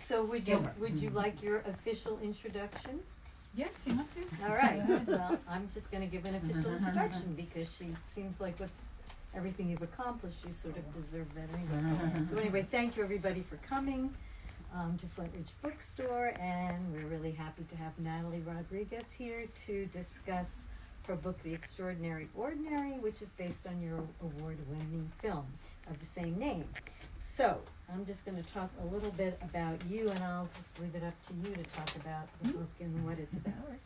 So would you like your official introduction? Yeah, if you want to. All right. Well, I'm just going to give an official introduction because she seems like with everything you've accomplished, you sort of deserve that anyway. So anyway, thank you everybody for coming to Flintridge Bookstore, and we're really happy to have Natalie Rodriguez here to discuss her book, The Extraordinary Ordinary, which is based on your award-winning film of the same name. So, I'm just going to talk a little bit about you, and I'll just leave it up to you to talk about the book and what it's about.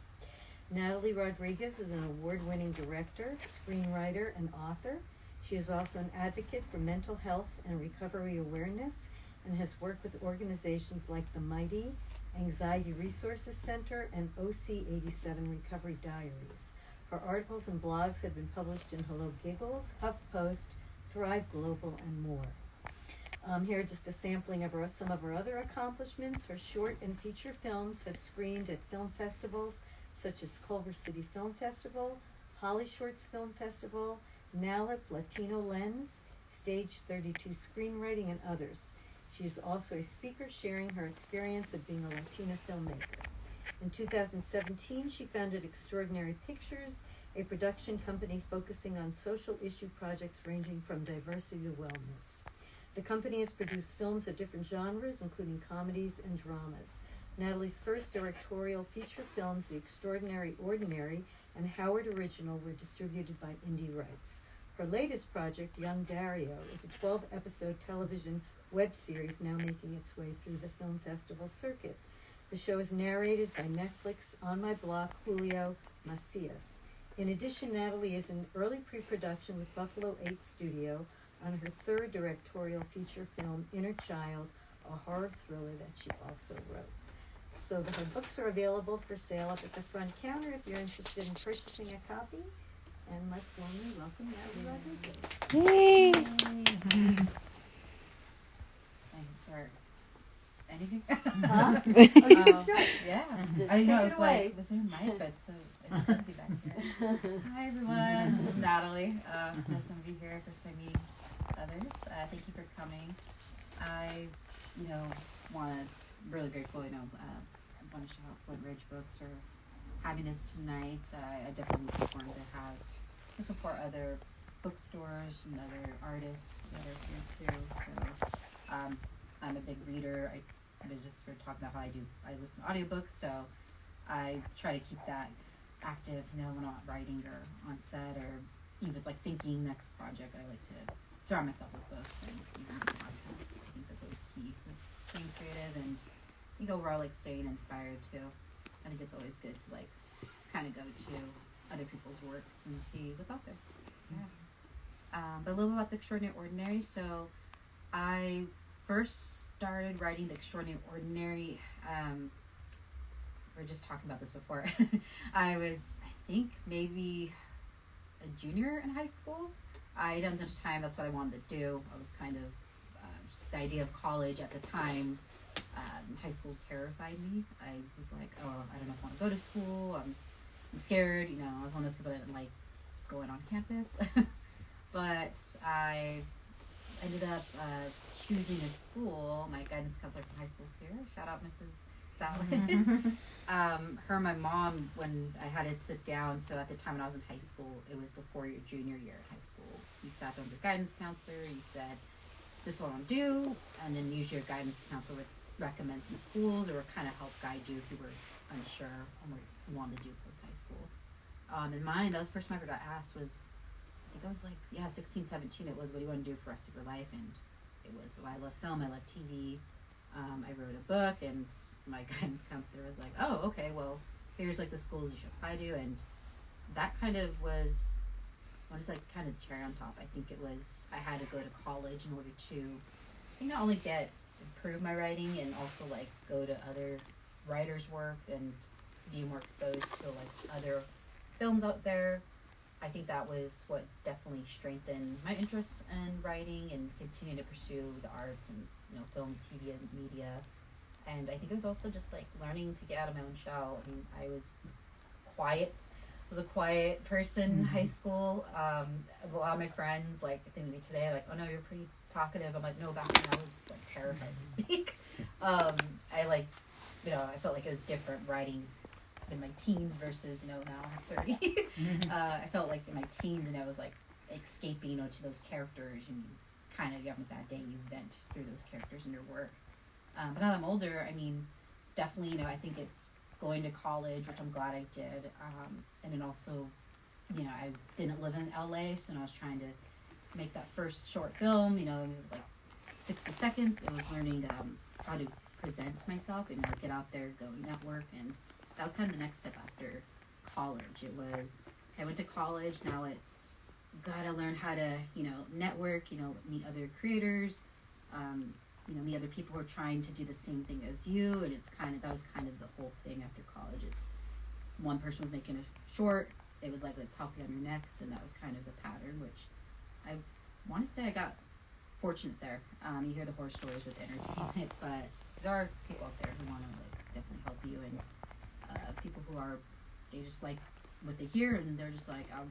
Natalie Rodriguez is an award-winning director, screenwriter, and author. She is also an advocate for mental health and recovery awareness, and has worked with organizations like the Mighty, Anxiety Resources Center, and OC87 Recovery Diaries. Her articles and blogs have been published in Hello Giggles, HuffPost, Thrive Global, and more. Here are just a sampling of some of her other accomplishments. Her short and feature films have screened at film festivals such as Culver City Film Festival, Holly Shorts Film Festival, NALIP Latino Lens, Stage 32 Screenwriting, and others. She is also a speaker sharing her experience of being a Latina filmmaker. In 2017, she founded Extraordinary Pictures, a production company focusing on social issue projects ranging from diversity to wellness. The company has produced films of different genres, including comedies and dramas. Natalie's first directorial feature films, The Extraordinary Ordinary and Howard Original, were distributed by Indie Rights. Her latest project, Young Dario, is a 12-episode television web series now making its way through the film festival circuit. The show is narrated by Netflix On My Block Julio Macias. In addition, Natalie is in early pre-production with Buffalo 8 Studio on her third directorial feature film, Inner Child, a horror thriller that she also wrote. So her books are available for sale up at the front counter if you're interested in purchasing a copy. And let's warmly welcome Natalie Rodriguez. Yay! I can start. Anything? Huh? Oh, you can start. Yeah. Just I know, take it it's away. like, was there a mic? But it's fancy back here. Hi, everyone. I'm Natalie. Nice to be here. First time meeting others. Thank you for coming. I, really grateful, I want to shout out Flintridge Bookstore having this tonight. I definitely want to support other bookstores and other artists that are here too. So, I'm a big reader. I was just sort of talking about how I listen to audiobooks, so I try to keep that active, when I'm not writing or on set, or even if it's like thinking next project, I like to surround myself with books and even podcasts. I think that's always key with staying creative, and I think overall like staying inspired too. I think it's always good to like kind of go to other people's works and see what's out there. Yeah. But a little bit about The Extraordinary Ordinary. So I first started writing The Extraordinary Ordinary. We were just talking about this before. I was, I think, maybe a junior in high school. I didn't have time. That's what I wanted to do. I was kind of just the idea of college at the time. High school terrified me. I was like, oh, I don't know if I want to go to school. I'm scared. I was one of those people that didn't like going on campus. But I ended up choosing a school. My guidance counselor from high school is here. Shout out Mrs. Salad. Her and my mom, when I had to sit down, so at the time when I was in high school, it was before your junior year in high school. You sat down with your guidance counselor, you said, this is what I want to do, and then usually your guidance counselor would recommend some schools or kind of help guide you if you were unsure on what you wanted to do post-high school. In mine, that was the first time I ever got asked was, I think I was like, 16, 17, it was, what do you want to do for the rest of your life? And it was, I love film, I love TV. I wrote a book, and my guidance counselor was like, oh, okay, well, here's like the schools you should apply to. And that kind of was, kind of cherry on top. I think it was, I had to go to college in order to, not only improve my writing and also like go to other writers' work and be more exposed to like other films out there. I think that was what definitely strengthened my interest in writing and continue to pursue the arts and film, TV, and media. And I think it was also just like learning to get out of my own shell. I mean, I was a quiet person in high school. A lot of my friends, like, I think today, like, oh no, you're pretty talkative. I'm like, no, back then I was like terrified to speak. I like, I felt like it was different writing in my teens versus, now I'm 30. I felt like in my teens, it was like escaping, to those characters, and kind of, you have a bad day, you vent through those characters in your work. But now that I'm older, definitely, I think it's going to college, which I'm glad I did. And then also, I didn't live in LA, so I was trying to make that first short film, and it was like 60 seconds. It was learning how to present myself and get out there, go network, and that was kind of the next step after college. It was, I went to college, now it's gotta learn how to, network, meet other creators, meet other people who are trying to do the same thing as you, and that was kind of the whole thing after college. It's one person was making a short, it was like, let's help you on your next, and that was kind of the pattern, which I want to say I got fortunate there. You hear the horror stories with entertainment, but there are people out there who want to definitely help you, and people who are, they just like what they hear, and they're just like, I'll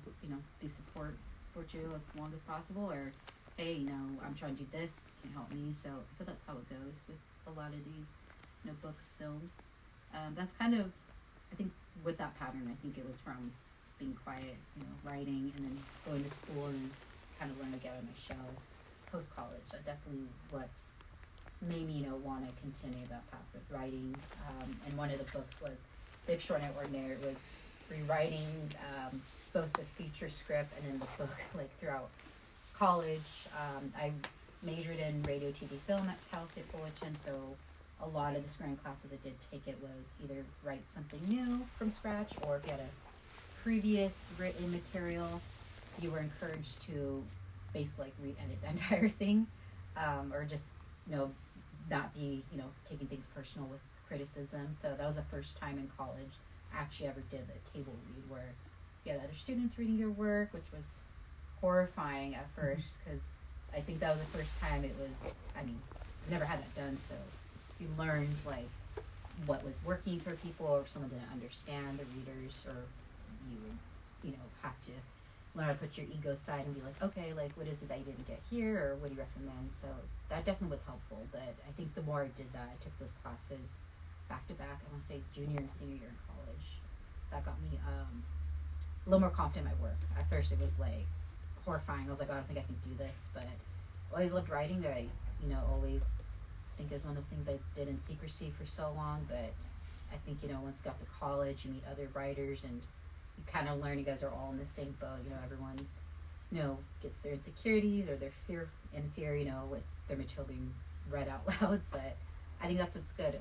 support you as long as possible, or hey, I'm trying to do this, can you help me? So I feel that's how it goes with a lot of these books, films. That's kind of, I think with that pattern, I think it was from being quiet, writing, and then going to school and kind of learn to get out of my shell post college. That definitely what made me want to continue that path with writing. And one of the books was The Extraordinary Ordinary. It was rewriting both the feature script and then the book throughout college. I majored in radio, TV, film at Cal State Fullerton, so a lot of the screenwriting classes I did take it was either write something new from scratch, or if you had a previous written material, you were encouraged to basically re-edit the entire thing, or just not be taking things personal with criticism. So that was the first time in college I actually ever did a table read where you had other students reading your work, which was horrifying at first, because I think that was the first time it was, I've never had that done, so you learned what was working for people, or if someone didn't understand, the readers, or you would have to learn how to put your ego aside and be like, okay, what is it that you didn't get here, or what do you recommend? So that definitely was helpful. But I think the more I did that, I took those classes back to back, I want to say junior and senior year in college. That got me a little more confident in my work. At first it was horrifying. I was like, oh, I don't think I can do this, but I always loved writing. I always think it was one of those things I did in secrecy for so long, but I think once you got to college, you meet other writers, and you kind of learn you guys are all in the same boat. Everyone's gets their insecurities or their fear, with their material being read out loud. But I think that's what's good.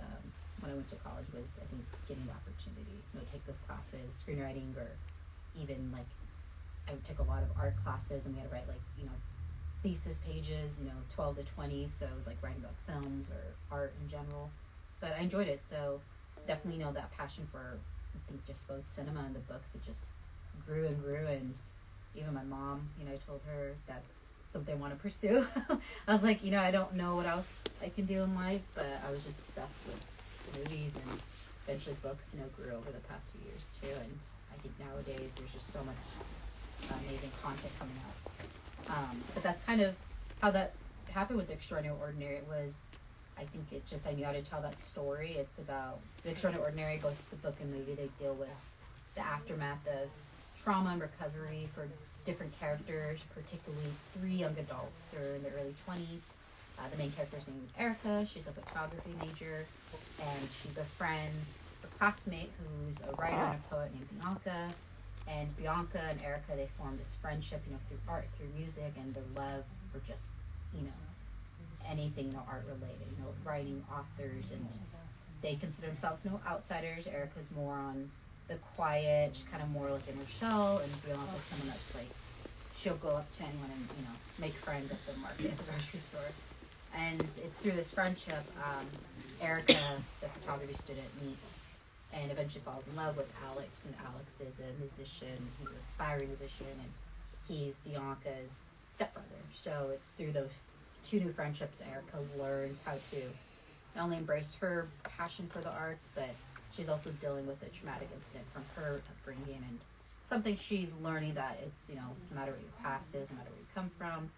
When I went to college was, I think, getting the opportunity, take those classes, screenwriting, or even I would take a lot of art classes, and we had to write thesis pages, 12 to 20. So it was writing about films or art in general. But I enjoyed it. So definitely that passion for, I think, just both cinema and the books, it just grew and grew. And even my mom, I told her that's something I want to pursue. I was like, I don't know what else I can do in life, but I was just obsessed with movies, and eventually books, grew over the past few years too. And I think nowadays there's just so much amazing content coming out. But that's kind of how that happened with The Extraordinary Ordinary. It was, I think it just, I knew how to tell that story. It's about The Extraordinary Ordinary, both the book and movie, they deal with the aftermath of trauma and recovery for different characters, particularly 3 young adults. They're in their early 20s. The main character is named Erica. She's a photography major, and she befriends her classmate who's a writer and a poet named Bianca. And Bianca and Erica, they form this friendship, through art, through music, and their love for just, anything, art related, writing, authors, and they consider themselves no outsiders. Erica's more on the quiet, she's kind of more in her shell, and Bianca's someone that's she'll go up to anyone and, make friends at the market, at the grocery store. And it's through this friendship, Erica, the photography student, meets and eventually falls in love with Alex, and Alex is a musician, he's an aspiring musician, and he's Bianca's stepbrother. So it's through those 2 new friendships, Erica learns how to not only embrace her passion for the arts, but she's also dealing with a traumatic incident from her upbringing, and something she's learning that it's, no matter what your past is, no matter where you come from,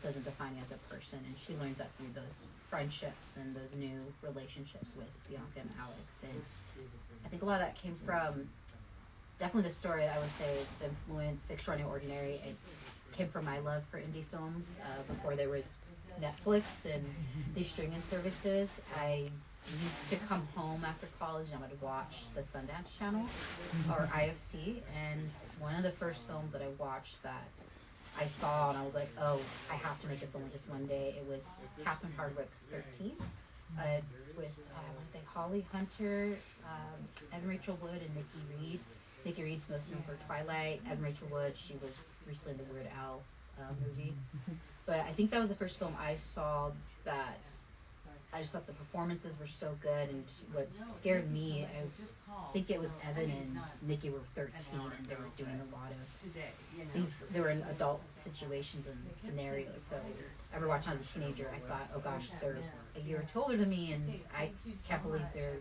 doesn't define you as a person, and she learns that through those friendships and those new relationships with Bianca and Alex. And I think a lot of that came from definitely the story. I would say the influence, The Extraordinary Ordinary, it came from my love for indie films before there was Netflix and these streaming services. I used to come home after college and I would watch the Sundance Channel or IFC, and one of the first films that I watched that I saw and I was like, oh, I have to make a film like this one day. It was Catherine Hardwicke's 13. It's with, I want to say, Holly Hunter, Evan Rachel Wood, and Nikki Reed. Nikki Reed's most known for Twilight. Evan Rachel Wood, she was recently in the Weird Al movie. But I think that was the first film I saw that I just thought the performances were so good, and what scared me, I think it was Evan and Nikki were 13 and they were doing a lot of these, they were in adult situations and scenarios. So I remember watching as a teenager, I thought, oh gosh, they're a year or two older than me, and I can't believe they're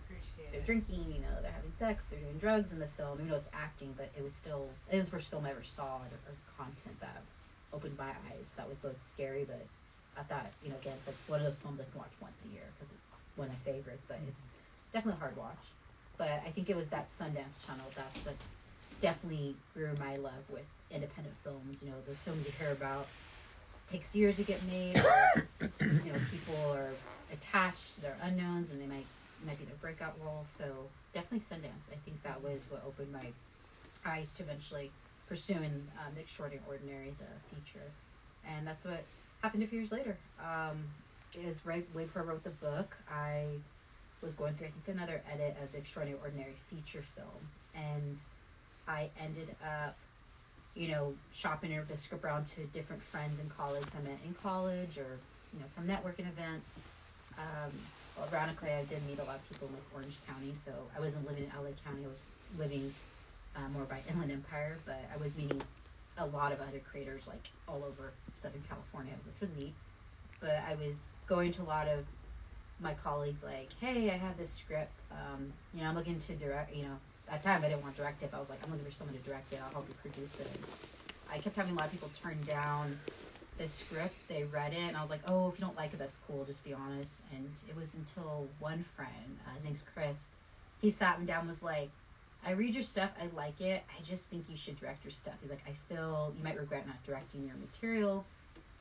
drinking, they're having sex, they're doing drugs in the film, even though it's acting, but it was the first film I ever saw or content that opened my eyes. That was both scary, but I thought, again, it's like one of those films I can watch once a year because it's one of my favorites, but it's definitely a hard watch. But I think it was that Sundance Channel that's what definitely grew my love with independent films. Those films you hear about takes years to get made, or, people are attached, they're unknowns, and they might be their breakout role. So definitely Sundance. I think that was what opened my eyes to eventually pursuing The Extraordinary Ordinary, the feature. And that's what happened a few years later. It was right way before I wrote the book. I was going through, I think, another edit of The Extraordinary Ordinary feature film, and I ended up, shopping the script around to different friends and colleagues I met in college, or from networking events. Well, ironically, I did meet a lot of people in Orange County, so I wasn't living in LA County. I was living more by Inland Empire, but I was meeting a lot of other creators like all over Southern California, which was neat. But I was going to a lot of my colleagues like, hey, I have this script, I'm looking to direct, at that time I didn't want to direct it, but I was like, I'm looking for someone to direct it, I'll help you produce it. And I kept having a lot of people turn down the script. They read it and I was like, oh, if you don't like it, that's cool, just be honest. And it was until one friend, his name's Chris, he sat me down and was like, I read your stuff, I like it, I just think you should direct your stuff. He's like, I feel you might regret not directing your material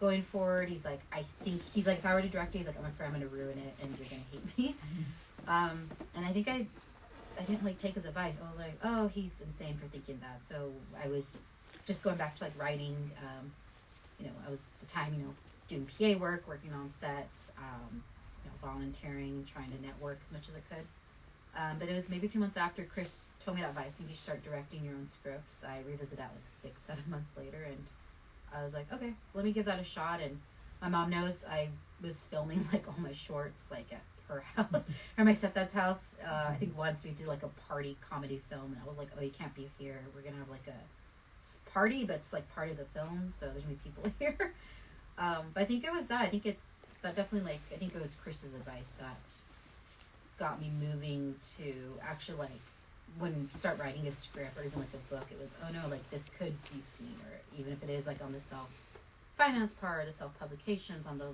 going forward. He's like, if I were to direct it, he's like, I'm afraid I'm going to ruin it and you're going to hate me. And I think I didn't take his advice. I was like, oh, he's insane for thinking that. So I was just going back to writing. I was at the time, doing PA work, working on sets, volunteering, trying to network as much as I could. But it was maybe a few months after Chris told me that advice, I think you should start directing your own scripts. I revisited that 6-7 months later, and I was like, okay, let me give that a shot. And my mom knows I was filming all my shorts at her house or my stepdad's house. I think once we did a party comedy film, and I was like, oh, you can't be here. We're gonna have a party, but it's part of the film, so there's gonna be people here. But I think it was that. I think it's that definitely I think it was Chris's advice that got me moving to actually when you start writing a script or even a book, it was, oh no, this could be seen, or even if it is on the self-finance part, the self-publications, on the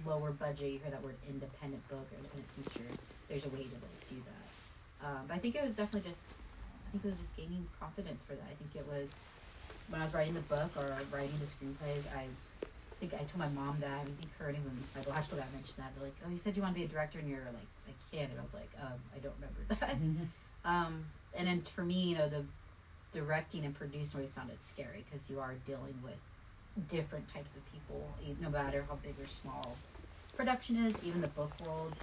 lower budget, you hear that word independent book or independent feature, there's a way to do that. But I think it was definitely just gaining confidence for that. I think it was when I was writing the book or writing the screenplays, I think I told my mom that. I think her and even my biological dad mentioned that. They're like, oh, you said you want to be a director when you're a kid. And I was like, I don't remember that. And then for me, the directing and producing always sounded scary because you are dealing with different types of people, no matter how big or small production is. Even the book world,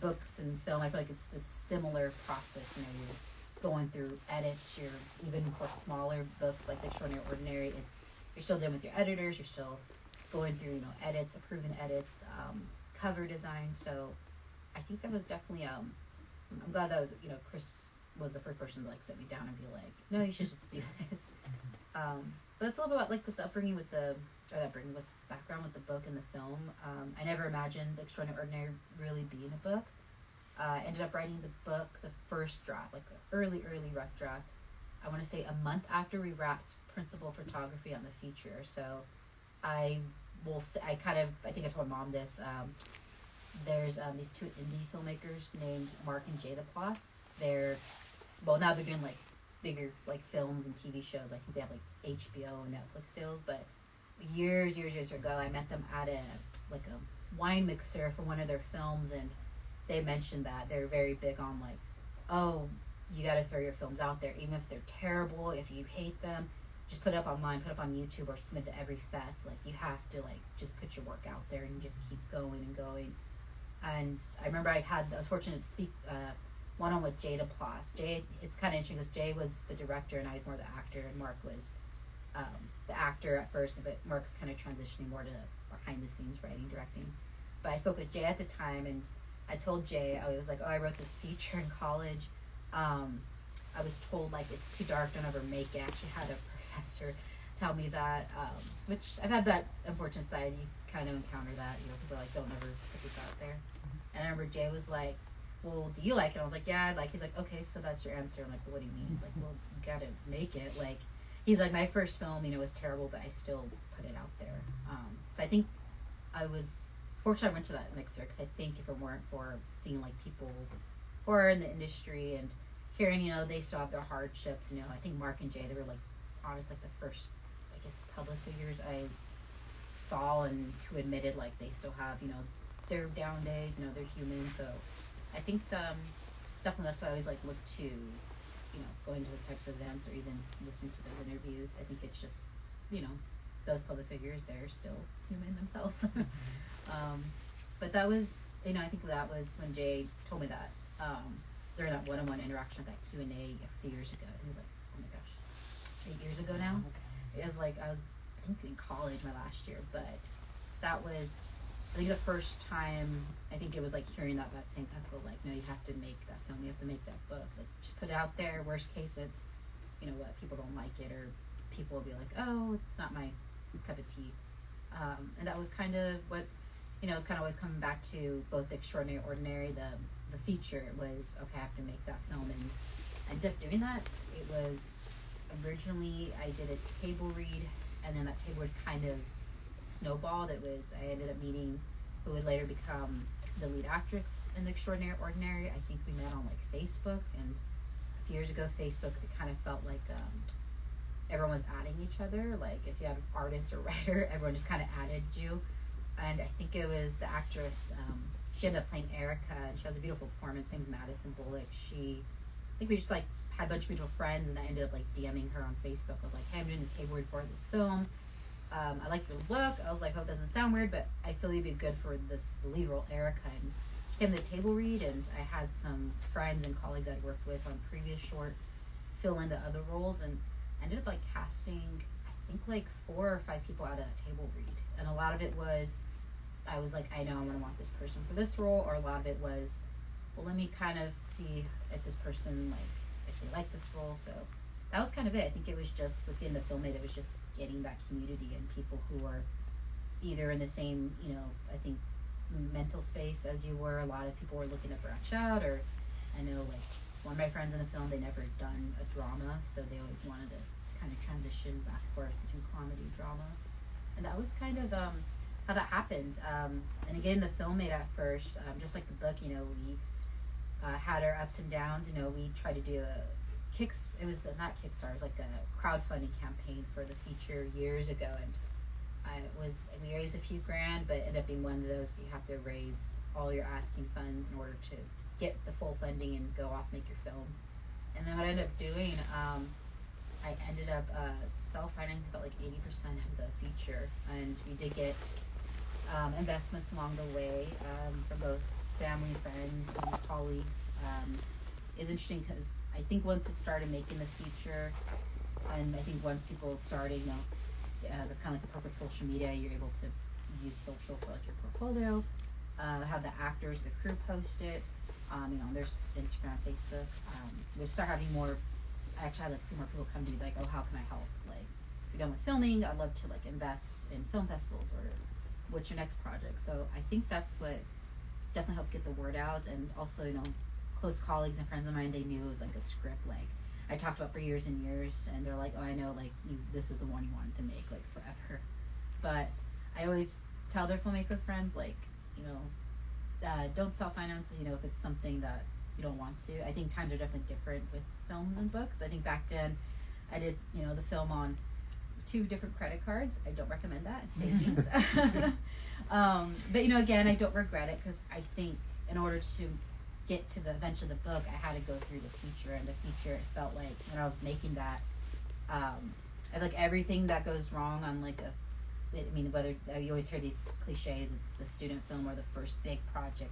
books and film, I feel like it's this similar process. You're going through edits. You're even for smaller books like The Extraordinary Ordinary, you're still dealing with your editors. You're still going through edits, approving edits, cover design. So I think that was definitely I'm glad that was Chris was the first person to sit me down and be like, no, you should just do this. But it's a little bit about with the upbringing with background with the book and the film. I never imagined The Extraordinary Ordinary really being a book. I ended up writing the book, the first draft, the early rough draft, I want to say a month after we wrapped principal photography on the feature. So I I think I told Mom this. There's these two indie filmmakers named Mark and Jada Ploss. Now they're doing like bigger like films and TV shows. I think they have like HBO and Netflix deals. But years ago, I met them at a wine mixer for one of their films, and they mentioned that they're very big on like, oh, you got to throw your films out there, even if they're terrible. If you hate them, just put it up online, put it up on YouTube, or submit to every fest. Like, you have to like just put your work out there and just keep going and going. And I remember I was fortunate to speak one-on with Jada Ploss. Jay, it's kind of interesting because Jay was the director and I was more the actor, and Mark was the actor at first, but Mark's kind of transitioning more to behind the scenes writing, directing. But I spoke with Jay at the time, and I told Jay, I was like, oh, I wrote this feature in college. I was told like it's too dark, don't ever make it. I actually had a professor tell me that, which I've had that unfortunate side. You kind of encounter that, people are like, don't ever put this out there. And I remember Jay was like, well, do you like it? And I was like, yeah, I like it. He's like, okay, so that's your answer. I'm like, what do you mean? He's like, well, you gotta make it. Like, he's like, my first film, was terrible, but I still put it out there. So I think I was fortunate I went to that mixer, because I think if it weren't for seeing like people who are in the industry and hearing, they still have their hardships, I think Mark and Jay, they were like, honest, like the first, I guess, public figures I saw and who admitted like they still have, their down days, they're human. So I think definitely that's why I always like look to, going to those types of events or even listen to those interviews. I think it's just, those public figures, they're still human themselves. But that was, I think that was when Jay told me that, during that one-on-one interaction at that Q&A a few years ago. He was like, oh my gosh, 8 years ago now? Okay. It was like, I was, I think, in college my last year, but that was, I think the first time, I think it was like hearing that same echo, like, no, you have to make that film, you have to make that book, like, just put it out there. Worst case, it's, what, people don't like it, or people will be like, oh, it's not my cup of tea. And that was kind of what, it's kind of always coming back to both The Extraordinary Ordinary, the feature was, okay, I have to make that film, and I ended up doing that. It was, originally, I did a table read, and then that table read kind of snowballed. I ended up meeting who would later become the lead actress in The Extraordinary Ordinary. I think we met on like Facebook, and a few years ago, Facebook, it kind of felt like everyone was adding each other. Like, if you had an artist or writer, everyone just kind of added you. And I think it was the actress, she ended up playing Erica, and she has a beautiful performance. Her name's Madison Bullock. I think we just like had a bunch of mutual friends, and I ended up like DMing her on Facebook. I was like, hey, I'm doing a table read for this film. I like your look. I was like, hope it doesn't sound weird, but I feel you'd be good for the lead role, Erica. And she came to the table read, and I had some friends and colleagues I'd worked with on previous shorts fill into other roles, and I ended up like casting, I think, like 4 or 5 people out of that table read. And a lot of it was, I was like, I know I'm going to want this person for this role, or a lot of it was, well, let me kind of see if this person, like, if they like this role. So that was kind of it. I think it was just within the Filmmate, it was just getting that community and people who are either in the same, I think, mental space as you were. A lot of people were looking to branch out, or I know, like, one of my friends in the film, they never done a drama, so they always wanted to kind of transition back and forth between comedy and drama. And that was kind of how that happened. And again, the Filmmate at first, just like the book, we had our ups and downs. We tried to do it was not Kickstarter, it was like a crowdfunding campaign for the feature years ago, and we raised a few grand, but it ended up being one of those, you have to raise all your asking funds in order to get the full funding and go off, make your film. And then what I ended up doing, I ended up self-financing about like 80% of the feature, and we did get investments along the way from both family, friends, and colleagues. It's interesting because I think once it started making the feature, and I think once people started, that's kind of like the perfect social media, you're able to use social for like your portfolio, have the actors, the crew post it, there's Instagram, Facebook. We start having more, I actually had like a few more people come to me like, oh, how can I help? Like, you're done with filming, I'd love to like invest in film festivals, or what's your next project? So I think that's what definitely helped get the word out. And also, close colleagues and friends of mine, they knew it was like a script like I talked about for years and years, and they're like, oh, I know, like, this is the one you wanted to make like forever. But I always tell their filmmaker friends, like, don't self-finance, if it's something that you don't want to. I think times are definitely different with films and books. I think back then I did, the film on 2 different credit cards. I don't recommend that. It's savings. But, again, I don't regret it, because I think in order to get to the eventually the book, I had to go through the feature, and the feature, it felt like when I was making that, I feel like everything that goes wrong on whether you always hear these cliches, it's the student film or the first big project,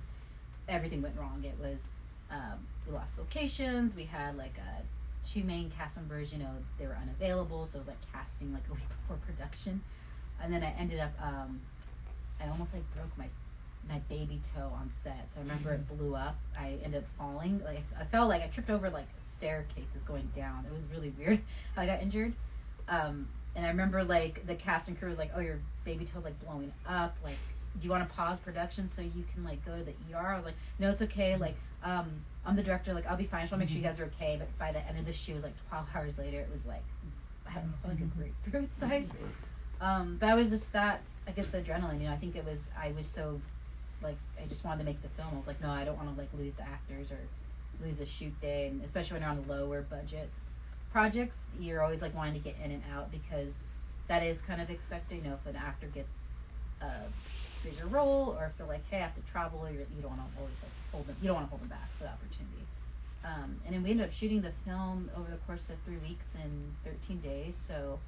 everything went wrong. It was, we lost locations, we had 2 main cast members, they were unavailable, so it was casting a week before production. And then I ended up, I almost broke my baby toe on set. So I remember it blew up. I ended up falling. I felt like I tripped over staircases going down. It was really weird how I got injured. And I remember the cast and crew was like, "Oh, your baby toe's blowing up. Do you want to pause production so you can go to the ER?" I was like, "No, it's okay. I'm the director. I'll be fine. I just want to make sure you guys are okay." But by the end of the shoot, it was 12 hours later. It was I don't know, a grapefruit size. But I was just that, I guess, the adrenaline. I think I was so I just wanted to make the film. I was like, no, I don't want to lose the actors or lose a shoot day, and especially when you're on lower budget projects, you're always wanting to get in and out, because that is kind of expected. If an actor gets a bigger role, or if they're hey, I have to travel, you don't want to always hold them. You don't want to hold them back for the opportunity. And then we ended up shooting the film over the course of 3 weeks and 13 days. So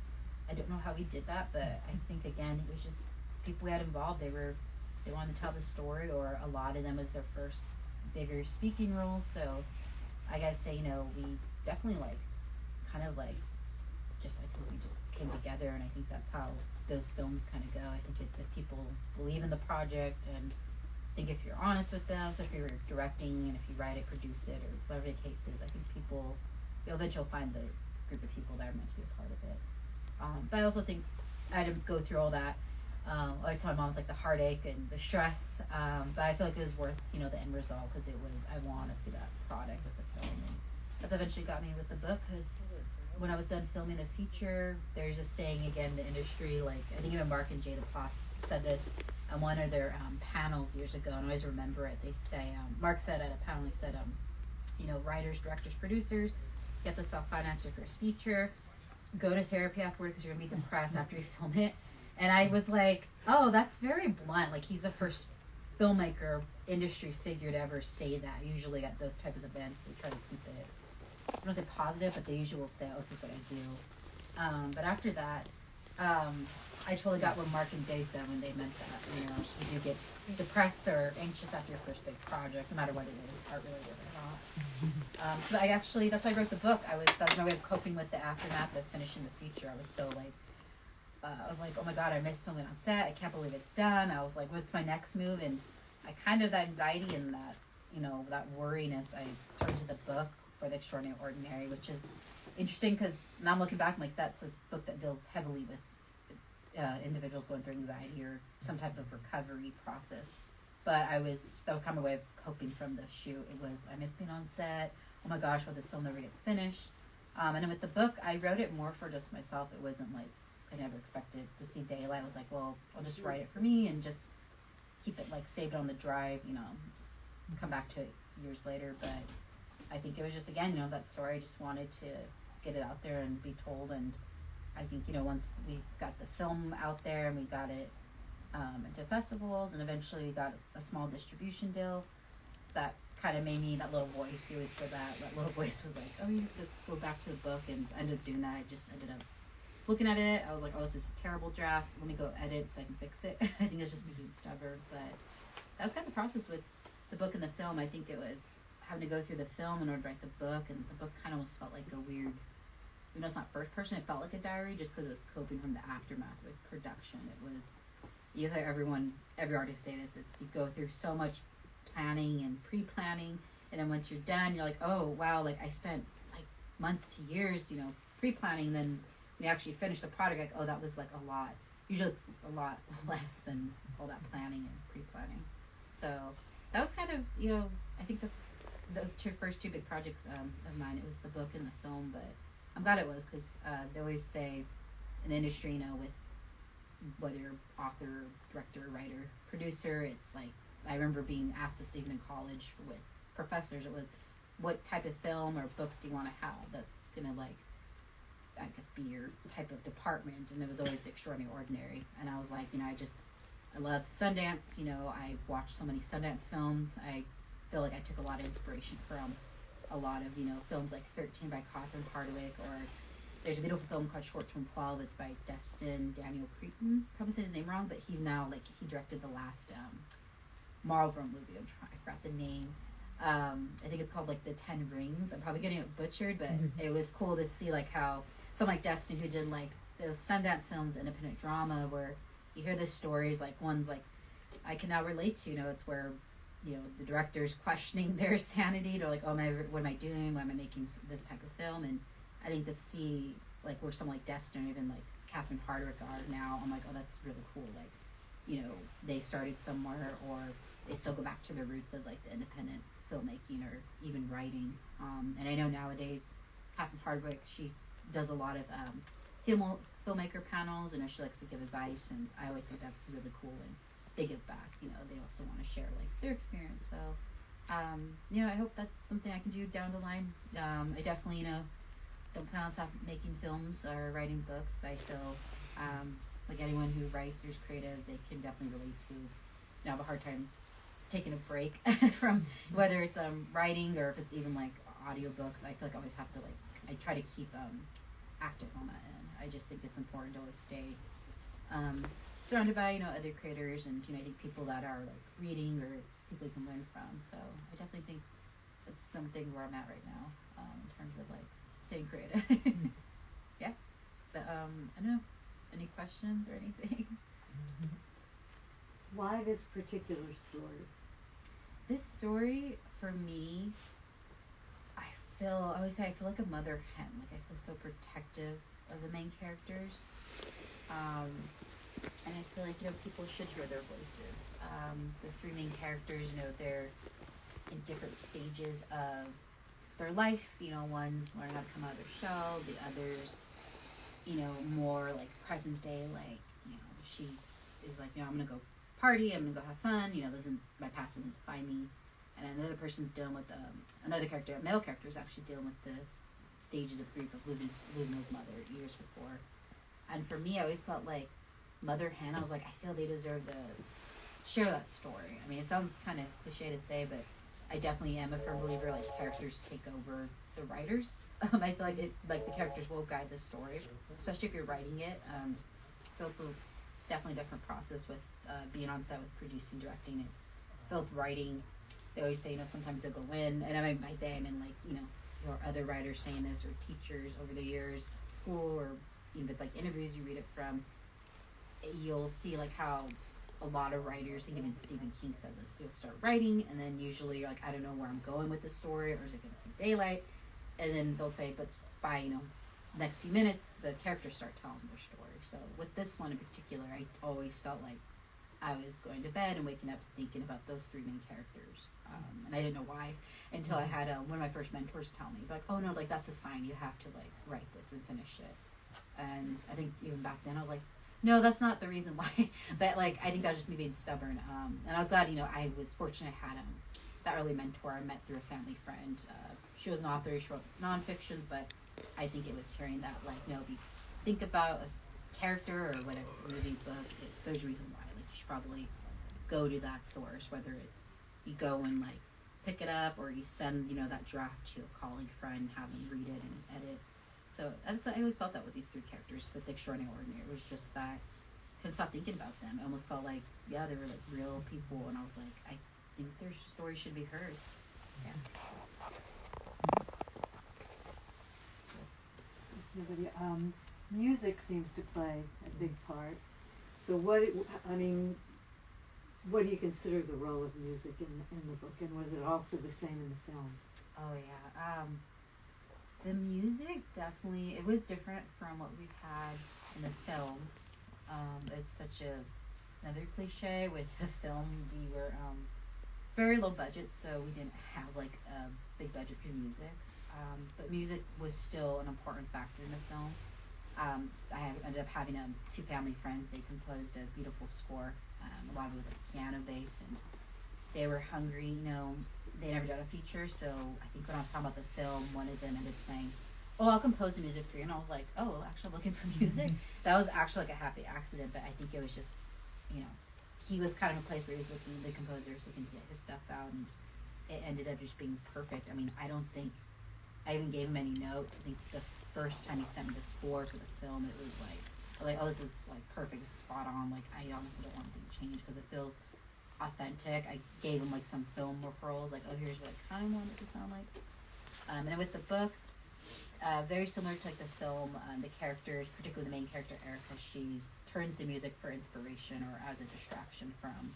I don't know how we did that, but I think again it was just people we had involved. They wanted to tell the story, or a lot of them was their first bigger speaking role. So I gotta say, we definitely I think we just came together, and I think that's how those films kind of go. I think it's if people believe in the project, and I think if you're honest with them, so if you're directing and if you write it, produce it, or whatever the case is, I think you'll eventually find the group of people that are meant to be a part of it. But I also think I had to go through all that. I always tell my mom it's the heartache and the stress, but I feel like it was worth the end result, because I want to see that product with the film, and that's eventually got me with the book. Because when I was done filming the feature, there's a saying again in the industry, I think even Mark and Jada Foss said this on one of their panels years ago, and I always remember it. They say, Mark said at a panel, he said, writers, directors, producers, get the self-finance your first feature, go to therapy afterward because you're going to be depressed after you film it. And I was like, oh, that's very blunt. He's the first filmmaker, industry figure to ever say that. Usually at those types of events, they try to keep it, I don't want to say positive, but they usually will say, oh, this is what I do. But after that, I totally got what Mark and Jay said when they meant that. If you get depressed or anxious after your first big project, no matter what it is, art related or not. So that's why I wrote the book. That was my way of coping with the aftermath of finishing the feature. I was so I was like, oh my God, I missed filming on set. I can't believe it's done. I was like, what's my next move? And I that anxiety and that, that worriness, I turned to the book for the extraordinary ordinary, which is interesting because now I'm looking back, I'm like, that's a book that deals heavily with individuals going through anxiety or some type of recovery process. But that was kind of my way of coping from the shoot. It was, I miss being on set. Oh my gosh, this film never gets finished. And then with the book, I wrote it more for just myself. It wasn't I never expected to see daylight. I was like, well, I'll just write it for me and just keep it saved on the drive, just come back to it years later. But I think it was just, again, that story. I just wanted to get it out there and be told. And I think, once we got the film out there and we got it into festivals and eventually we got a small distribution deal, that kind of made me, that little voice, you always feel that little voice was like, oh, you have to go back to the book. And I ended up doing that. I just ended up looking at it, I was like, oh, this is a terrible draft. Let me go edit so I can fix it. I think it's just me being stubborn. But that was kind of the process with the book and the film. I think it was having to go through the film in order to write the book. And the book kind of almost felt like a weird, it's not first person. It felt like a diary just because it was coping from the aftermath with production. It was, you hear every artist say this, you go through so much planning and pre-planning. And then once you're done, you're like, oh, wow, I spent months to years, pre-planning. Then we actually finished the product, oh, that was a lot. Usually it's a lot less than all that planning and pre-planning. So that was kind of, I think the first 2 big projects of mine, it was the book and the film, but I'm glad it was because they always say in the industry, with whether you're author, director, writer, producer. It's like, I remember being asked this even in college with professors. It was, what type of film or book do you want to have that's gonna, like, I guess, be your type of department? And it was always the extraordinary. And I was like, I love Sundance. I watched so many Sundance films. I feel like I took a lot of inspiration from a lot of, films like 13 by Catherine Hardwicke, or there's a beautiful film called Short Term 12. It's by Destin Daniel Cretton. Probably said his name wrong, but he's now, like, he directed the last Marvel movie. I forgot the name. I think it's called, like, The 10 Rings. I'm probably getting it butchered, but it was cool to see, like, how someone like Destin, who did, like, those Sundance films, independent drama, where you hear the stories, like, one's like, I can now relate to, it's where, the director's questioning their sanity. They're like, oh, what am I doing? Why am I making this type of film? And I think to see, like, where someone like Destin, or even, like, Catherine Hardwicke are now, I'm like, oh, that's really cool. Like, they started somewhere, or they still go back to their roots of, like, the independent filmmaking or even writing. And I know nowadays, Catherine Hardwicke, she does a lot of filmmaker panels, and she likes to give advice, and I always think that's really cool, and they give back. They also want to share, like, their experience. So, I hope that's something I can do down the line. I definitely, don't plan on stop making films or writing books. I feel like anyone who writes or is creative, they can definitely relate to. I have a hard time taking a break from whether it's writing or if it's even, like, audiobooks. I feel like I always have to, like, I try to keep active on that end. I just think it's important to always stay surrounded by, other creators, and, I think people that are, like, reading, or people you can learn from. So I definitely think it's something where I'm at right now, in terms of, like, staying creative. Yeah. But I don't know. Any questions or anything? Why this particular story? This story, for me, I always say I feel like a mother hen. Like, I feel so protective of the main characters. And I feel like, people should hear their voices. The three main characters, they're in different stages of their life. One's learning how to come out of their shell. The others, more, like, present day. Like, she is like, I'm going to go party. I'm going to go have fun. My past doesn't define me. And another person's dealing with, another character, a male character, is actually dealing with the stages of grief of losing his mother years before. And for me, I always felt like mother hen, I was like, I feel they deserve to share that story. I mean, it sounds kind of cliche to say, but I definitely am a firm believer, like, characters take over the writers. I feel like the characters will guide the story, especially if you're writing it. I feel it's definitely a different process with being on set with producing, directing. It's both writing. They always say, sometimes they'll go in, and I mean, by they, I mean, like, your other writers saying this, or teachers over the years, school, or even if it's, like, interviews you read it from, you'll see, like, how a lot of writers, I think even Stephen King says this, you'll start writing, and then usually you're like, I don't know where I'm going with the story, or is it going to see daylight? And then they'll say, but by, next few minutes, the characters start telling their story. So with this one in particular, I always felt like I was going to bed and waking up thinking about those three main characters. And I didn't know why until I had one of my first mentors tell me, like, oh no, like, that's a sign, you have to, like, write this and finish it. And I think even back then I was like, no, that's not the reason why. But, like, I think that was just me being stubborn. And I was glad, I was fortunate I had that early mentor I met through a family friend. She was an author, she wrote nonfictions, but I think it was hearing that, like, no, if you think about a character, or whatever, it's a movie, book, there's a reason why. Like, you should probably go to that source, whether it's you go and, like, pick it up, or you send, that draft to a colleague, friend, have them read it and edit. So I always felt that with these three characters, with the extraordinary, it was just that I couldn't stop thinking about them. I almost felt like, yeah, they were, like, real people, and I was like, I think their story should be heard. Yeah. Music seems to play a big part. So what do you consider the role of music in the book, and was it also the same in the film? Oh yeah, the music definitely, it was different from what we've had in the film. It's such another cliche with the film. We were very low budget, so we didn't have, like, a big budget for music. But music was still an important factor in the film. I ended up having two family friends. They composed a beautiful score. A lot of it was like piano based, and they were hungry. You know, they never done a feature, so I think when I was talking about the film, one of them ended up saying, "Oh, I'll compose the music for you," and I was like, "Oh, actually, I'm looking for music." That was actually like a happy accident, but I think it was just, you know, he was kind of a place where he was looking, the composer was looking to get his stuff out, and it ended up just being perfect. I mean, I don't think I even gave him any notes. I think the first time he sent me the score for the film, it was like, oh, this is like perfect, this is spot on. Like, I honestly don't want anything to change because it feels authentic. I gave him like some film referrals, like, oh, here's what I kind of want it to sound like. And then with the book, very similar to like the film, the characters, particularly the main character Erica, she turns to music for inspiration or as a distraction from,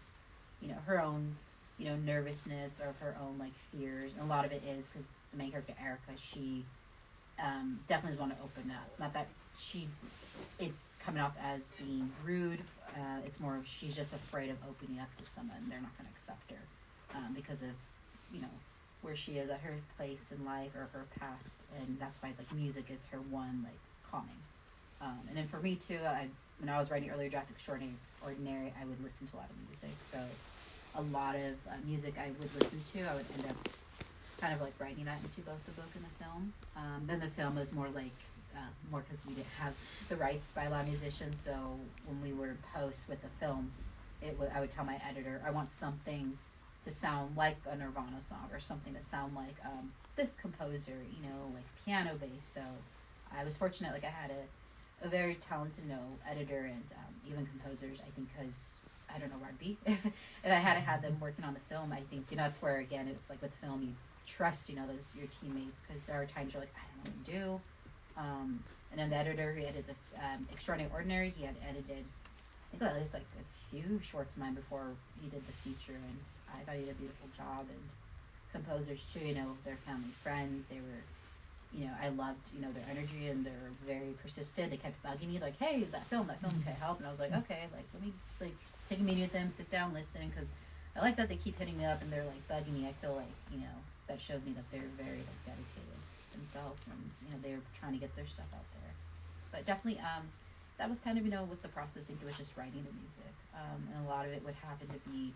you know, her own, you know, nervousness or her own like fears. And a lot of it is because the main character Erica, she definitely doesn't want to open up. Not that it's coming off as being rude. It's more of she's just afraid of opening up to someone. They're not going to accept her because of, you know, where she is at her place in life or her past. And that's why it's like music is her one like calming. And then for me too, when I was writing earlier draft Extraordinary, I would listen to a lot of music. So a lot of music I would listen to, I would end up kind of like writing that into both the book and the film. Then the film was more like, more because we didn't have the rights by a lot of musicians. So when we were post with the film, I would tell my editor, I want something to sound like a Nirvana song or something to sound like this composer, you know, like piano based. So I was fortunate, like I had a very talented, you know, editor and even composers. I think because I don't know where I'd be if I hadn't had them working on the film. I think, you know, that's where again it's like with film you trust, you know, those your teammates, because there are times you're like, I don't know what to do. And then the editor who edited the Extraordinary, he had edited I think at least like a few shorts of mine before he did the feature, and I thought he did a beautiful job. And composers too, you know, they're family friends. They were, you know, I loved, you know, their energy, and they're very persistent. They kept bugging me like, hey, that film, can I help? And I was like, okay, like let me like take a meeting with them, sit down, listen, because I like that they keep hitting me up and they're like bugging me. I feel like, you know, that shows me that they're very like dedicated themselves, and you know they're trying to get their stuff out there. But definitely, that was kind of, you know, with the process. I think it was just writing the music, and a lot of it would happen to be,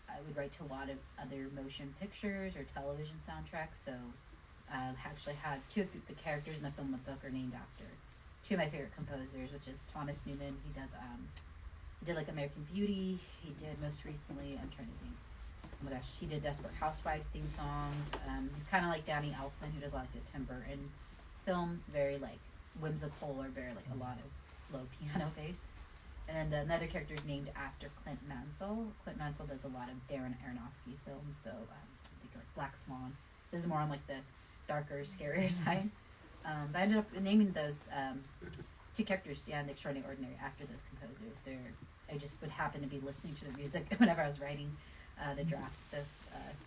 I would write to a lot of other motion pictures or television soundtracks. So I actually had two of the characters in the film and the book are named after two of my favorite composers, which is Thomas Newman. He does he did like American Beauty. He did most recently, I'm trying to think, oh my gosh, he did Desperate Housewives theme songs. He's kind of like Danny Elfman, who does a lot of good Tim Burton films, very like whimsical or very like a lot of slow piano bass. And then another character is named after Clint Mansell. Clint Mansell does a lot of Darren Aronofsky's films, so I think like Black Swan. This is more on like the darker, scarier side. But I ended up naming those two characters, yeah, in The Extraordinary after those composers. I just would happen to be listening to their music whenever I was writing the draft, the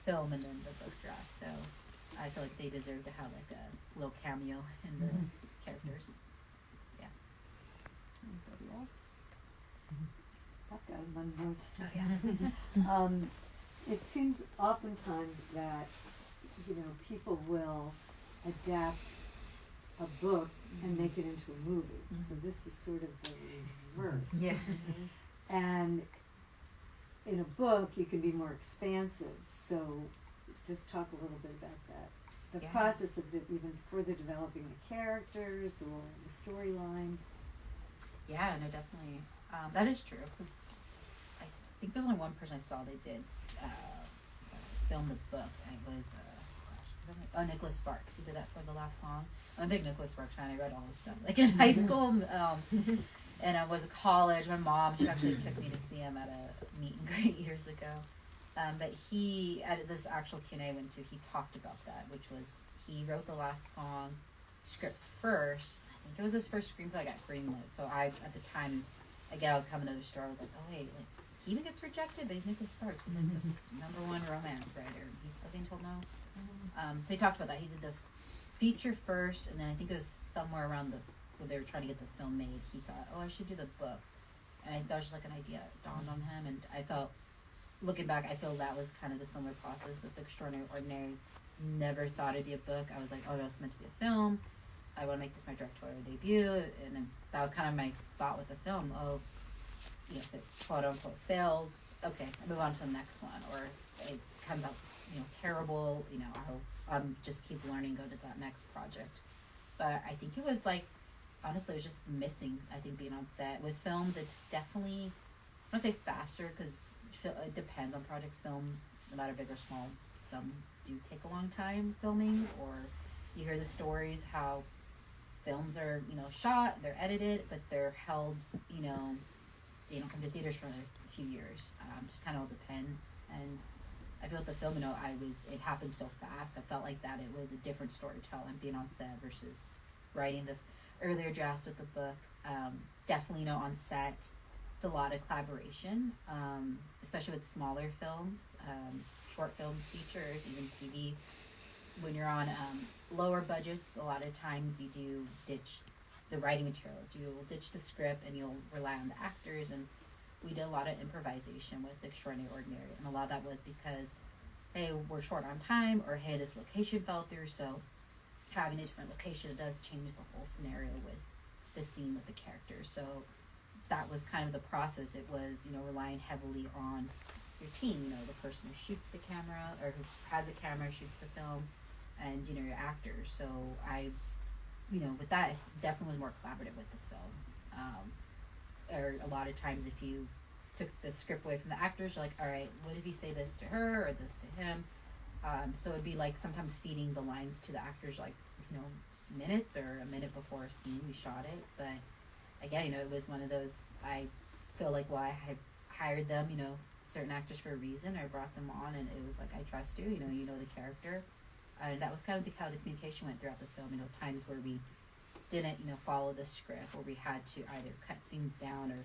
film, and then the book draft. So I feel like they deserve to have like a little cameo in the characters. Yeah. Anybody else? I've got one note. Oh yeah. It seems oftentimes that, you know, people will adapt a book and make it into a movie. So this is sort of the reverse. Yeah. And in a book, you can be more expansive. So just talk a little bit about that. The Yeah. process of even further developing the characters or the storyline. Yeah, no, definitely. That is true. 'Cause I think there's only one person I saw they did film the book, and it was Nicholas Sparks. He did that for the last song. I'm a big Nicholas Sparks fan. I read all his stuff like in high school, and I was in college. My mom, she actually took me to see him at a meet and greet years ago. But he, at this actual Q&A I went to, he talked about that, which was he wrote the last song script first. I think it was his first screenplay I got greenlit. So I, at the time, again, I was coming to the store. I was like, oh wait, like he even gets rejected, but he's Nicholas Sparks. He's like the #1 romance writer. He's still getting told no. So he talked about that. He did the feature first, and then I think it was somewhere around when they were trying to get the film made, he thought, oh, I should do the book. And that was just like an idea that dawned on him, and I felt, looking back, I feel that was kind of the similar process with The Extraordinary. Never thought it'd be a book. I was like, oh, no, it's meant to be a film. I want to make this my directorial debut, and then that was kind of my thought with the film. Oh, you know, if it quote unquote fails, okay, I move on to the next one, or it comes out, you know, terrible, you know, I'll just keep learning, go to that next project. But I think it was like, honestly, it was just missing, I think, being on set. With films, it's definitely, I don't say faster, because it depends on projects. Films, no matter big or small, some do take a long time filming, or you hear the stories how films are, you know, shot, they're edited, but they're held, you know, they don't come to theaters for another few years. Just kind of all depends. And I feel with the film, you know, it happened so fast. I felt like that it was a different storytelling being on set versus writing the earlier drafts with the book. Definitely, you know, on set, it's a lot of collaboration, especially with smaller films, short films, features, even TV. When you're on lower budgets, a lot of times you do ditch the writing materials. You'll ditch the script and you'll rely on the actors. And we did a lot of improvisation with Extraordinary Ordinary. And a lot of that was because, hey, we're short on time, or hey, this location fell through. So having a different location, it does change the whole scenario with the scene with the characters. So that was kind of the process. It was, you know, relying heavily on your team, you know, the person who shoots the camera or who has a camera, shoots the film, and, you know, your actors. So I, you know, with that, definitely was more collaborative with the film. Or a lot of times if you took the script away from the actors, you're like, all right, what if you say this to her or this to him? So it'd be like sometimes feeding the lines to the actors, like, you know, minutes or a minute before a scene we shot it. But again, you know, it was one of those, I feel like, well, I had hired them, you know, certain actors for a reason. I brought them on, and it was like, I trust you know the character. And that was kind of how the communication went throughout the film. You know, times where we didn't, you know, follow the script, or we had to either cut scenes down or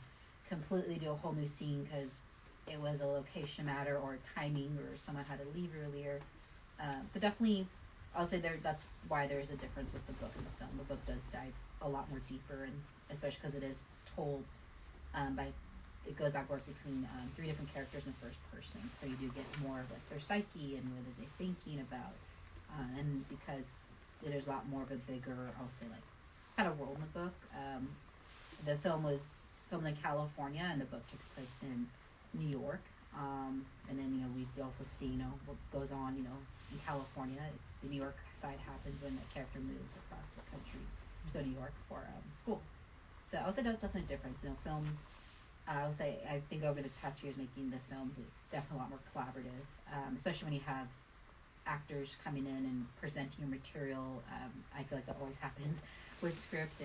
completely do a whole new scene because it was a location matter or timing, or someone had to leave earlier. So definitely, I'll say that's why there's a difference with the book and the film. The book does dive a lot more deeper, and especially because it is told it goes back and forth between 3 different characters in first person. So you do get more of like their psyche and what are they thinking about. And because there's a lot more of a bigger, I'll say, like, kind of world in the book. The film was filmed in California, and the book took place in New York. And then, you know, we also see, you know, what goes on, you know, in California. It's the New York side happens when the character moves across the country to go to New York for school. So I would say that's definitely a difference. You know, film, I would say, I think over the past few years making the films, it's definitely a lot more collaborative, especially when you have actors coming in and presenting your material. I feel like that always happens with scripts.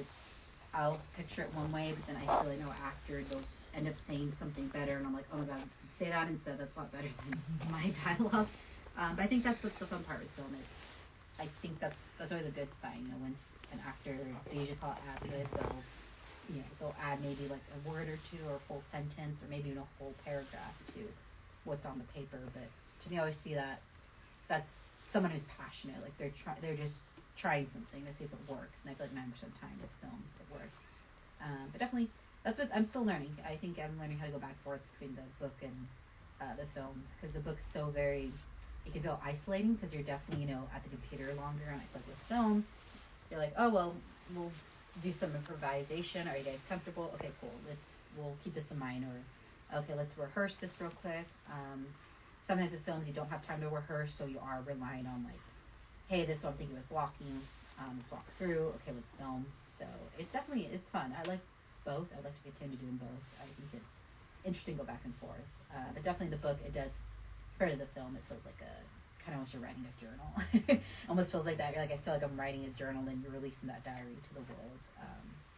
I'll picture it one way, but then I feel like no actor, they'll end up saying something better, and I'm like, oh my god, say that instead, that's a lot better than my dialogue. But I think that's what's the fun part with film. I think that's always a good sign, you know, when an actor, they usually call it ad-lib, they'll add maybe like a word or two or a full sentence, or maybe even a whole paragraph to what's on the paper. But to me, I always see that's someone who's passionate, like they're just trying something to see if it works, and I feel like 9% of the time with films it works. But definitely, that's what I'm still learning. I think I'm learning how to go back and forth between the book and the films, because the book's so very, it can feel isolating because you're definitely, you know, at the computer longer, and I feel like with film, you're like, oh well, we'll do some improvisation. Are you guys comfortable? Okay, cool. We'll keep this in mind, or okay, let's rehearse this real quick. Sometimes with films you don't have time to rehearse, so you are relying on like, hey, this is what I'm thinking with walking. Let's walk through. Okay, let's film. So it's fun. I like both. I'd like to continue doing both. I think it's interesting to go back and forth. But definitely the book, it does, compared to the film, it feels like kind of almost you're writing a journal. Almost feels like that. Like I feel like I'm writing a journal and you're releasing that diary to the world.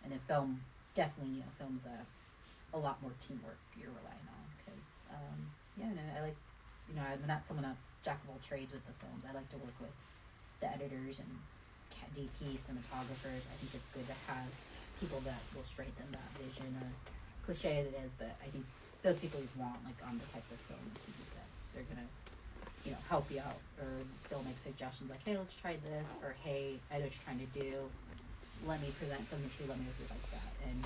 And then film, definitely, you know, film's a lot more teamwork you're relying on. Because, I like, you know, I'm not someone that's jack of all trades with the films. I like to work with the editors and DP, cinematographers. I think it's good to have people that will strengthen that vision, or cliche as it is, but I think those people you want, like, on the types of film and TV sets. They're gonna, you know, help you out, or they'll make suggestions like, hey, let's try this, or hey, I know what you're trying to do, let me present something to you, let me know if you like that. And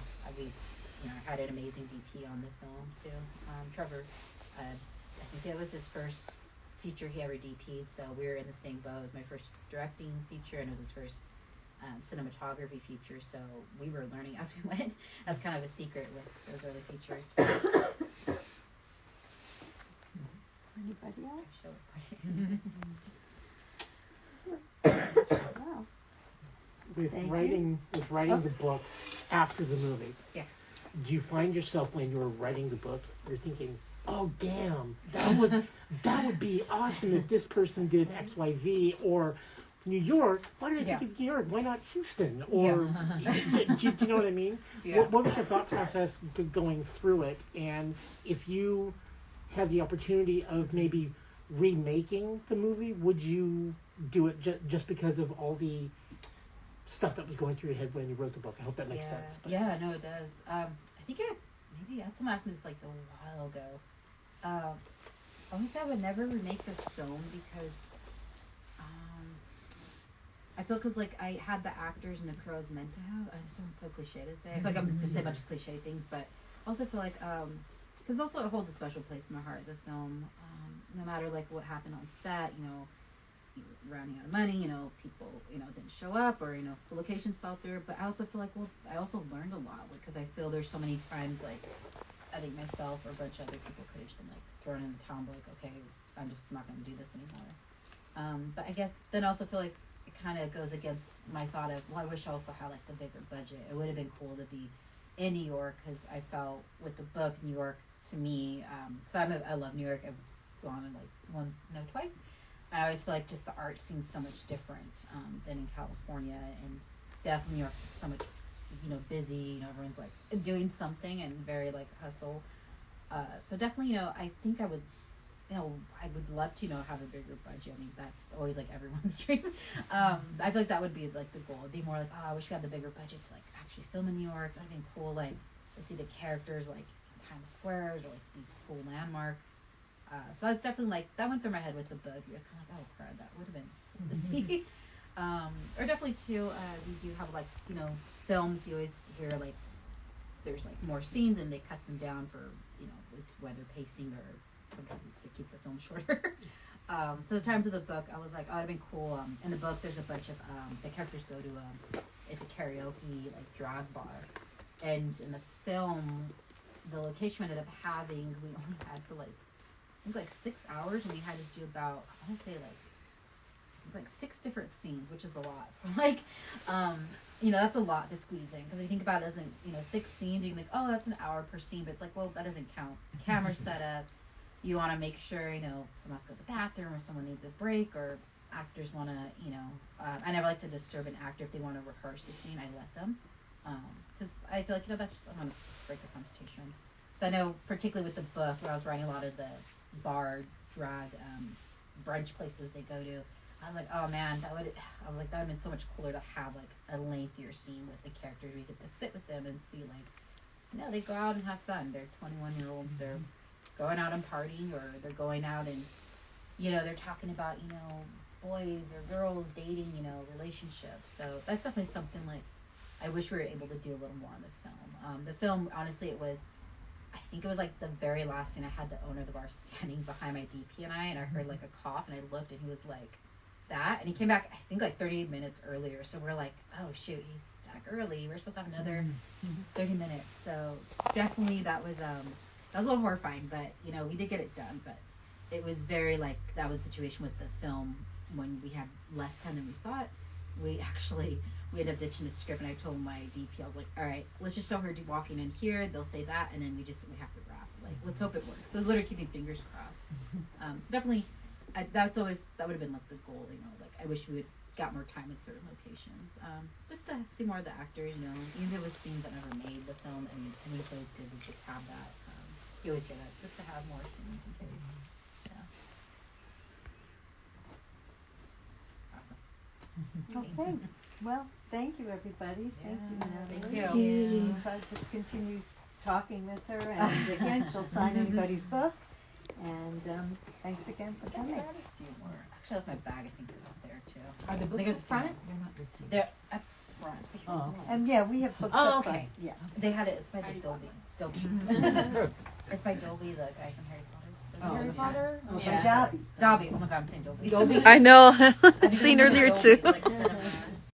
I had an amazing DP on the film too, Trevor. I think it was his first feature he ever DP'd, so we were in the same boat. It was my first directing feature, and it was his first cinematography features, so we were learning as we went. That's kind of a secret with those early features. Anybody else? So, Wow. With Thank writing Oh. the book after the movie. Yeah. Do you find yourself when you were writing the book, you're thinking, "Oh, damn, that would be awesome if this person did X, Y, Z," or New York? Why did I think of New York? Why not Houston? Or do you know what I mean? Yeah. What was your thought process going through it? And if you had the opportunity of maybe remaking the movie, would you do it just because of all the stuff that was going through your head when you wrote the book? I hope that makes sense. But. Yeah, no, it does. I think maybe someone asked me this like a while ago. Honestly, I would never remake the film because I feel because like I had the actors and the crew I was meant to have. I sound so cliche to say. I feel like I'm just say a bunch of cliche things, but I also feel like because also it holds a special place in my heart. The film, no matter like what happened on set, running out of money, people, didn't show up, or the locations fell through. But I also feel like, I also learned a lot because I feel there's so many times like I think myself or a bunch of other people could have just been like thrown in the towel, like, okay, I'm just not going to do this anymore. But I guess then I also feel like it kind of goes against my thought of, I wish I also had like the bigger budget. It would have been cool to be in New York because I felt with the book, New York to me, because I love New York. I've gone and twice. I always feel like just the art scene's so much different than in California, and definitely New York's so much, busy. Everyone's like doing something and very like hustle. So definitely, I think I would, I would love to, have a bigger budget. I mean, that's always like everyone's dream. I feel like that would be like the goal. It'd be more like, I wish we had the bigger budget to like actually film in New York. That'd be cool, like to see the characters like in Times Square or like these cool landmarks. So that's definitely like that went through my head with the book. You guys kind of like, oh crud, that would have been cool to see. Or definitely too, we do have like films. You always hear like there's like more scenes and they cut them down for it's whether pacing or sometimes it's to keep the film shorter. So the times of the book, I was like, oh, it'd been cool. In the book, there's a bunch of the characters go to it's a karaoke like drag bar, and in the film, the location we ended up having we only had for like. I think like 6 hours, and we had to do about, I want to say like 6 different scenes, which is a lot. Like, that's a lot to squeeze in, because if you think about it as 6 scenes, you can think, oh, that's an hour per scene, but it's like, well, that doesn't count. Camera setup, you want to make sure, someone has to go to the bathroom, or someone needs a break, or actors want to, I never like to disturb an actor if they want to rehearse a scene, I let them, because I feel like, that's just, I'm going to break the concentration. So I know, particularly with the book, where I was writing a lot of the bar, drag, brunch places they go to, I was like, oh man, that would have been so much cooler to have like a lengthier scene with the characters where you get to sit with them and see like, they go out and have fun. They're 21-year-olds, they're going out and partying, or they're going out and, they're talking about, boys or girls dating, relationships. So that's definitely something like I wish we were able to do a little more on the film. The film, honestly, I think it was like the very last scene. I had the owner of the bar standing behind my DP and I heard like a cough, and I looked, and he was like that, and he came back I think like 30 minutes earlier. So we're like, oh shoot, he's back early. We're supposed to have another 30 minutes. So definitely that was a little horrifying, but we did get it done. But it was very like that was the situation with the film when we had less time than we thought. We ended up ditching the script, and I told my DP, I was like, all right, let's just show her walking in here, they'll say that, and then we have to wrap. Like, let's hope it works. So I was literally keeping fingers crossed. So definitely, that would have been like the goal, like I wish we would got more time at certain locations. Just to see more of the actors, even if it was scenes that never made the film, and I think it's always good to just have that. You always hear that, just to have more scenes in case. Yeah. Awesome. Okay. Well, thank you, everybody. Thank you, Natalie. Thank you. Todd just continues talking with her, and again, she'll sign anybody's book. And thanks again for coming. Actually, I left my bag. I think they're up there too. Are the books up front? They're up front. Oh, and yeah, we have books up front. Yeah. They had it. It's by Dolby. It's by Dolby, the guy from Harry Potter. Harry Potter? Yeah. Dobby. Oh my god, I'm saying Dolby. I know. Seen earlier too.